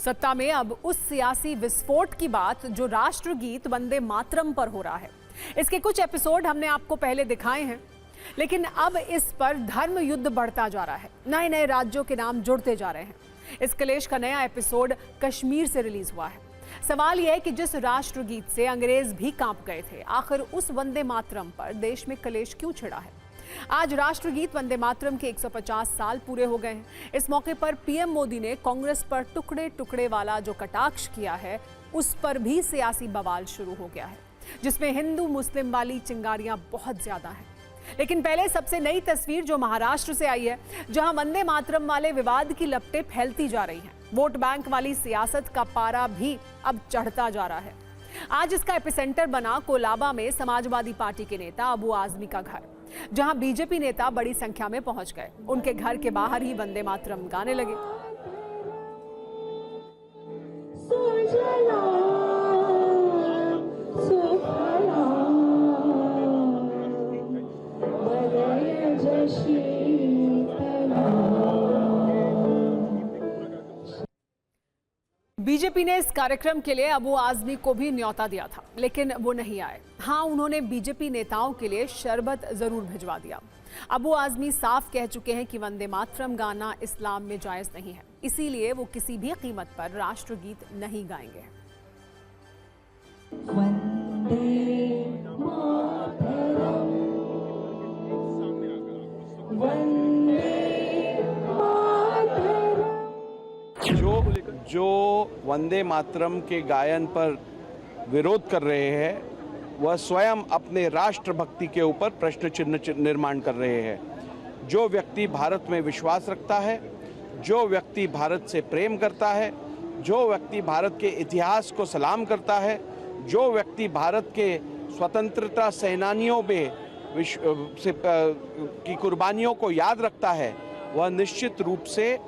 सत्ता में अब उस सियासी विस्फोट की बात जो राष्ट्रगीत वंदे मातरम पर हो रहा है। इसके कुछ एपिसोड हमने आपको पहले दिखाए हैं, लेकिन अब इस पर धर्म युद्ध बढ़ता जा रहा है। नए नए राज्यों के नाम जुड़ते जा रहे हैं। इस कलेश का नया एपिसोड कश्मीर से रिलीज हुआ है। सवाल यह है कि जिस राष्ट्रगीत से अंग्रेज भी कांप गए थे, आखिर उस वंदे मातरम पर देश में कलेश क्यों छिड़ा है। आज राष्ट्रगीत वंदे मातरम के 150 साल पूरे हो गए हैं। इस मौके पर पीएम मोदी ने कांग्रेस पर टुकड़े टुकड़े वाला जो कटाक्ष किया है, उस पर भी सियासी बवाल शुरू हो गया है, जिसमें हिंदू मुस्लिम वाली चिंगारियां बहुत ज्यादा हैं। लेकिन पहले सबसे नई तस्वीर जो महाराष्ट्र से आई है, जहां वंदे मातरम वाले विवाद की लपटें फैलती जा रही हैं। वोट बैंक वाली सियासत का पारा भी अब चढ़ता जा रहा है। आज इसका एपिसेंटर बना कोलाबा में समाजवादी पार्टी के नेता अबू आजमी का घर, जहां बीजेपी नेता बड़ी संख्या में पहुंच गए। उनके घर के बाहर ही वंदे मातरम गाने लगे। बीजेपी ने इस कार्यक्रम के लिए अबू आजमी को भी न्योता दिया था, लेकिन वो नहीं आए। हाँ, उन्होंने बीजेपी नेताओं के लिए शरबत जरूर भिजवा दिया। अबू आजमी साफ कह चुके हैं कि वंदे मातरम गाना इस्लाम में जायज नहीं है, इसीलिए वो किसी भी कीमत पर राष्ट्रगीत नहीं गाएंगे। वंदे मातरम, वंदे जो वंदे मातरम के गायन पर विरोध कर रहे हैं, वह स्वयं अपने राष्ट्रभक्ति के ऊपर प्रश्न चिन्ह निर्माण कर रहे हैं। जो व्यक्ति भारत में विश्वास रखता है, जो व्यक्ति भारत से प्रेम करता है, जो व्यक्ति भारत के इतिहास को सलाम करता है, जो व्यक्ति भारत के स्वतंत्रता सेनानियों में की कुर्बानियों को याद रखता है, वह निश्चित रूप से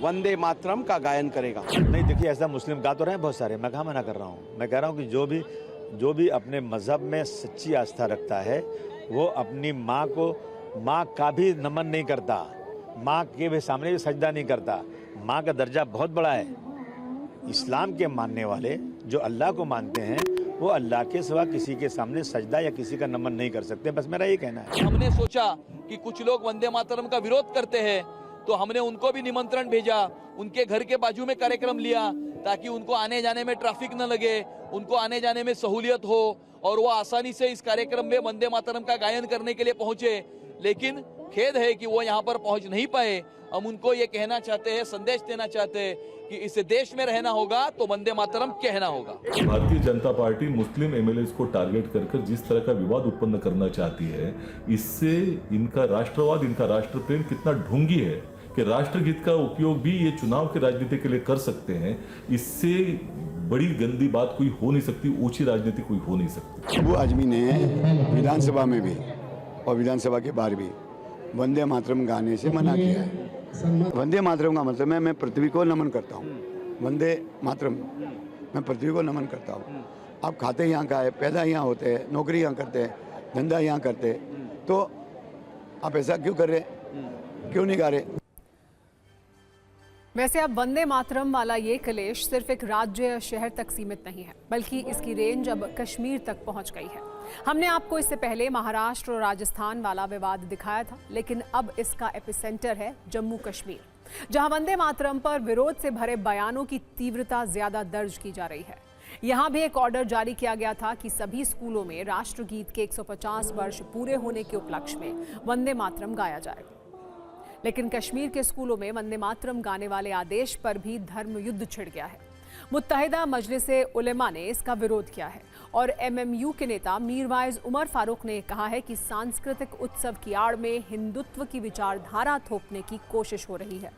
वंदे मातरम का गायन करेगा। नहीं, देखिए, ऐसा मुस्लिम गा तो रहे हैं बहुत सारे, मैं कहाँ मना कर रहा हूँ। मैं कह रहा हूँ कि जो भी अपने मजहब में सच्ची आस्था रखता है, वो अपनी माँ का भी नमन नहीं करता, माँ के भी सामने भी सजदा नहीं करता। माँ का दर्जा बहुत बड़ा है। इस्लाम के मानने वाले जो अल्लाह को मानते हैं, वो अल्लाह के सिवा किसी के सामने सजदा या किसी का नमन नहीं कर सकते। बस मेरा ये कहना है। हमने सोचा कि कुछ लोग वंदे मातरम का विरोध करते हैं, तो हमने उनको भी निमंत्रण भेजा। उनके घर के बाजू में कार्यक्रम लिया ताकि उनको आने जाने में ट्रैफिक न लगे, उनको आने जाने में सहूलियत हो और वो आसानी से इस कार्यक्रम में वंदे मातरम का गायन करने के लिए पहुंचे। लेकिन खेद है कि वो यहाँ पर पहुंच नहीं पाए। हम उनको ये कहना चाहते हैं, संदेश देना चाहते हैं कि इस देश में रहना होगा तो वंदे मातरम कहना होगा। भारतीय जनता पार्टी मुस्लिम एमएलएस को टारगेट कर जिस तरह का विवाद उत्पन्न करना चाहती है, इससे इनका राष्ट्रवाद, इनका राष्ट्र प्रेम कितना ढूंगी है कि राष्ट्रगीत का उपयोग भी ये चुनाव की राजनीति के लिए कर सकते हैं। इससे बड़ी गंदी बात कोई हो नहीं सकती, ऊंची राजनीति कोई हो नहीं सकती। अबू आजमी ने विधानसभा में भी और विधानसभा के बाहर भी वंदे मातरम गाने से मना किया है। वंदे मातरम का मतलब है मैं पृथ्वी को नमन करता हूँ। वंदे मातरम, मैं पृथ्वी को नमन करता हूँ। आप खाते यहाँ का है, पैदा यहाँ होते हैं, नौकरी यहाँ करते हैं, धंधा यहाँ करते हैं, तो आप ऐसा क्यों कर रहे, क्यों नहीं गा रहे? वैसे अब वंदे मातरम वाला ये कलेश सिर्फ एक राज्य या शहर तक सीमित नहीं है, बल्कि इसकी रेंज अब कश्मीर तक पहुंच गई है। हमने आपको इससे पहले महाराष्ट्र और राजस्थान वाला विवाद दिखाया था, लेकिन अब इसका एपिसेंटर है जम्मू कश्मीर, जहां वंदे मातरम पर विरोध से भरे बयानों की तीव्रता ज्यादा दर्ज की जा रही है। यहां भी एक ऑर्डर जारी किया गया था कि सभी स्कूलों में राष्ट्रगीत के 150 वर्ष पूरे होने के उपलक्ष्य में वंदे मातरम गाया जाए। लेकिन कश्मीर के स्कूलों में वंदे मातरम गाने वाले आदेश पर भी धर्म युद्ध छिड़ गया है। मुत्तहिदा मजलिस उलेमा ने इसका विरोध किया है और एमएमयू के नेता मीरवाइज उमर फारूक ने कहा है कि सांस्कृतिक उत्सव की आड़ में हिंदुत्व की विचारधारा थोपने की कोशिश हो रही है।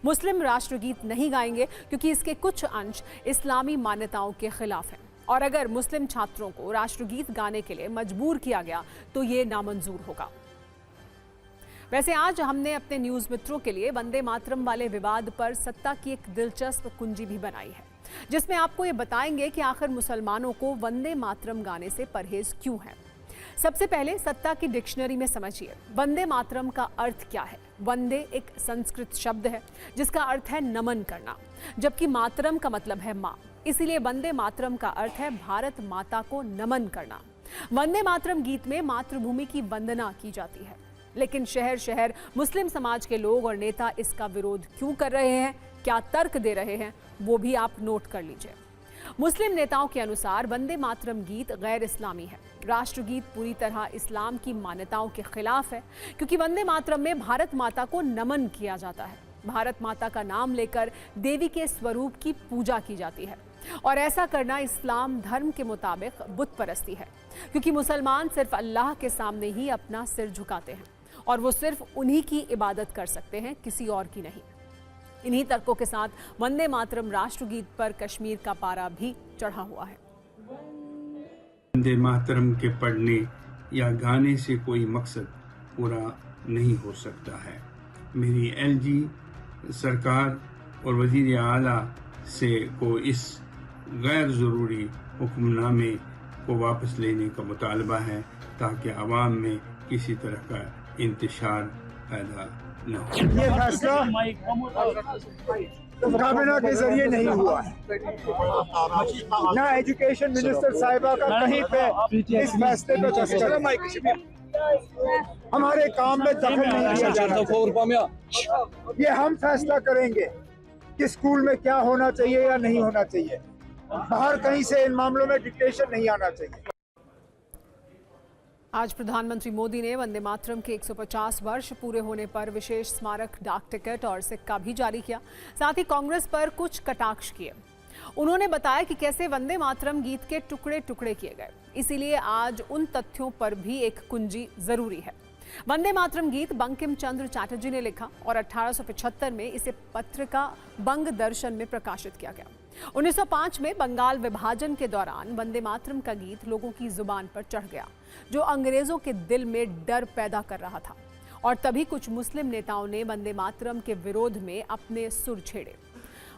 मुस्लिम राष्ट्रगीत नहीं गाएंगे क्योंकि इसके कुछ अंश इस्लामी मान्यताओं के खिलाफ हैं, और अगर मुस्लिम छात्रों को राष्ट्रगीत गाने के लिए मजबूर किया गया तो ये नामंजूर होगा। वैसे आज हमने अपने न्यूज मित्रों के लिए वंदे मातरम वाले विवाद पर सत्ता की एक दिलचस्प कुंजी भी बनाई है, जिसमें आपको ये बताएंगे कि आखिर मुसलमानों को वंदे मातरम गाने से परहेज क्यों है। सबसे पहले सत्ता की डिक्शनरी में समझिए वंदे मातरम का अर्थ क्या है। वंदे एक संस्कृत शब्द है जिसका अर्थ है नमन करना, जबकि मातरम का मतलब है माँ। इसीलिए वंदे मातरम का अर्थ है भारत माता को नमन करना। वंदे मातरम गीत में मातृभूमि की वंदना की जाती है, लेकिन शहर शहर मुस्लिम समाज के लोग और नेता इसका विरोध क्यों कर रहे हैं, क्या तर्क दे रहे हैं, वो भी आप नोट कर लीजिए। मुस्लिम नेताओं के अनुसार वंदे मातरम गीत गैर इस्लामी है। राष्ट्रगीत पूरी तरह इस्लाम की मान्यताओं के खिलाफ है, क्योंकि वंदे मातरम में भारत माता को नमन किया जाता है। भारत माता का नाम लेकर देवी के स्वरूप की पूजा की जाती है, और ऐसा करना इस्लाम धर्म के मुताबिक बुत परस्ती है, क्योंकि मुसलमान सिर्फ अल्लाह के सामने ही अपना सिर झुकाते हैं और वो सिर्फ उन्हीं की इबादत कर सकते हैं, किसी और की नहीं। इन्हीं तर्कों के साथ वंदे मातरम राष्ट्रगीत पर कश्मीर का पारा भी चढ़ा हुआ है। वंदे मातरम के पढ़ने या गाने से कोई मकसद पूरा नहीं हो सकता है। मेरी एलजी सरकार और वजीर आला से को इस गैर ज़रूरी हुक्मनामे को वापस लेने का मुतालबा है, ताकि आवाम में किसी तरह का इंतशार पैदा न हो। ये फैसला काबीना के जरिए नहीं हुआ है, ना एजुकेशन मिनिस्टर साहिबा का कहीं पे इस फैसले पे दस्तखत, हमारे काम में दखल नहीं किया जा रहा। ये हम फैसला करेंगे कि स्कूल में क्या होना चाहिए या नहीं होना चाहिए। बाहर कहीं से इन मामलों में डिक्टेशन नहीं आना चाहिए। आज प्रधानमंत्री मोदी ने वंदे मातरम के 150 वर्ष पूरे होने पर विशेष स्मारक डाक टिकट और सिक्का भी जारी किया। साथ ही कांग्रेस पर कुछ कटाक्ष किए। उन्होंने बताया कि कैसे वंदे मातरम गीत के टुकड़े टुकड़े किए गए, इसीलिए आज उन तथ्यों पर भी एक कुंजी जरूरी है। वंदे मातरम गीत बंकिम चंद्र चटर्जी ने लिखा और 1875 में इसे पत्रिका बंग दर्शन में प्रकाशित किया गया। 1905 में बंगाल विभाजन के दौरान वंदे मातरम का गीत लोगों की जुबान पर चढ़ गया, जो अंग्रेजों के दिल में डर पैदा कर रहा था, और तभी कुछ मुस्लिम नेताओं ने वंदे मातरम के विरोध में अपने सुर छेड़े।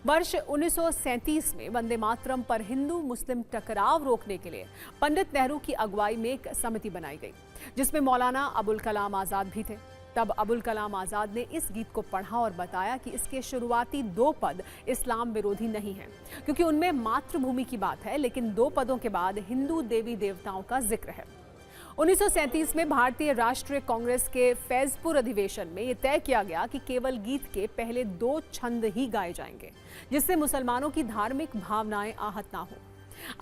वर्ष 1937 में वंदे मातरम पर हिंदू मुस्लिम टकराव रोकने के लिए पंडित नेहरू की अगुवाई में एक समिति बनाई गई, जिसमें मौलाना अबुल कलाम आज़ाद भी थे। तब अबुल कलाम आज़ाद ने इस गीत को पढ़ा और बताया कि इसके शुरुआती 2 पद इस्लाम विरोधी नहीं हैं, क्योंकि उनमें मातृभूमि की बात है, लेकिन 2 पदों के बाद हिंदू देवी देवताओं का जिक्र है। 1937 में भारतीय राष्ट्रीय कांग्रेस के फैजपुर अधिवेशन में यह तय किया गया कि केवल गीत के पहले 2 छंद ही गाए जाएंगे, जिससे मुसलमानों की धार्मिक भावनाएं आहत ना हो।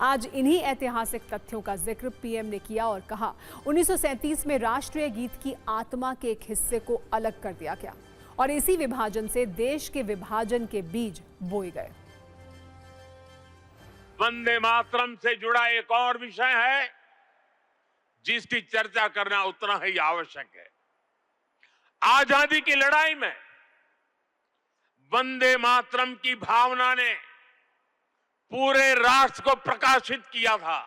आज इन्हीं ऐतिहासिक तथ्यों का जिक्र पीएम ने किया और कहा, 1937 में राष्ट्रीय गीत की आत्मा के एक हिस्से को अलग कर दिया गया और इसी विभाजन से देश के विभाजन के बीज बोए गए। वंदे मातरम से जुड़ा एक और विषय है जिसकी चर्चा करना उतना ही आवश्यक है। आजादी की लड़ाई में वंदे मातरम की भावना ने पूरे राष्ट्र को प्रकाशित किया था,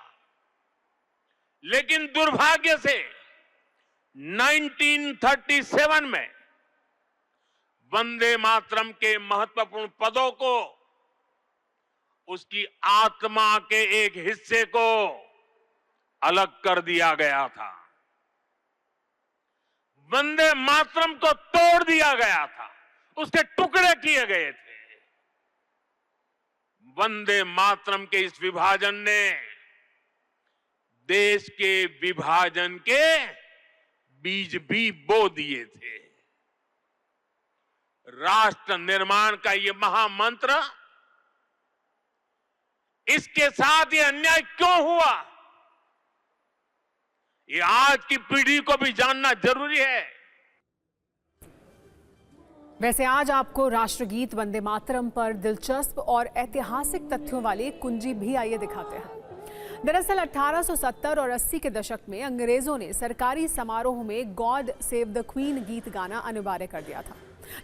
लेकिन दुर्भाग्य से 1937 में वंदे मातरम के महत्वपूर्ण पदों को, उसकी आत्मा के एक हिस्से को अलग कर दिया गया था। वंदे मातरम को तोड़ दिया गया था, उसके टुकड़े किए गए थे। वंदे मातरम के इस विभाजन ने देश के विभाजन के बीज भी बो दिए थे। राष्ट्र निर्माण का ये महामंत्र, इसके साथ ये अन्याय क्यों हुआ, ये आज की पीढ़ी को भी जानना जरूरी है। वैसे आज आपको राष्ट्रगीत वंदे मातरम पर दिलचस्प और ऐतिहासिक तथ्यों वाली कुंजी भी आइए दिखाते हैं। दरअसल 1870 और 80 के दशक में अंग्रेजों ने सरकारी समारोह में गॉड सेव द क्वीन गीत गाना अनिवार्य कर दिया था।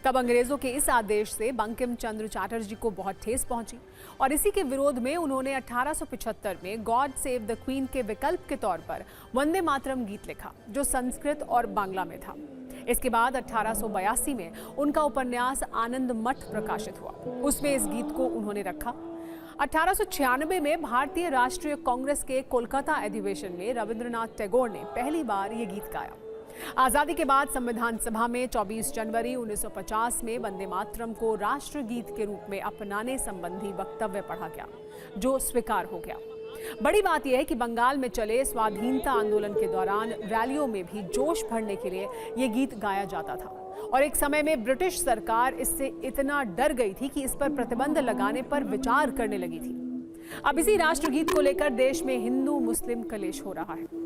तब अंग्रेजों के इस आदेश से बंकिम चंद्र चटर्जी को बहुत ठेस पहुंची और इसी के विरोध में उन्होंने 1875 में गॉड सेव द क्वीन के विकल्प के तौर पर वंदे मातरम गीत लिखा, जो संस्कृत और बांग्ला में था। इसके बाद 1882 में उनका उपन्यास आनंद मठ प्रकाशित हुआ, उसमें इस गीत को उन्होंने रखा। 1896 में भारतीय राष्ट्रीय कांग्रेस के कोलकाता अधिवेशन में रविंद्रनाथ टैगोर ने पहली बार ये गीत गाया। आजादी के बाद संविधान सभा में 24 जनवरी 1950 में वंदे मातरम को राष्ट्रगीत के रूप में अपनाने संबंधी वक्तव्य पढ़ा गया, जो स्वीकार हो गया। बड़ी बात यह है कि बंगाल में चले स्वाधीनता आंदोलन के दौरान रैलियों में भी जोश भरने के लिए ये गीत गाया जाता था और एक समय में ब्रिटिश सरकार इससे इतना डर गई थी कि इस पर प्रतिबंध लगाने पर विचार करने लगी थी। अब इसी राष्ट्रगीत को लेकर देश में हिंदू मुस्लिम कलेश हो रहा है।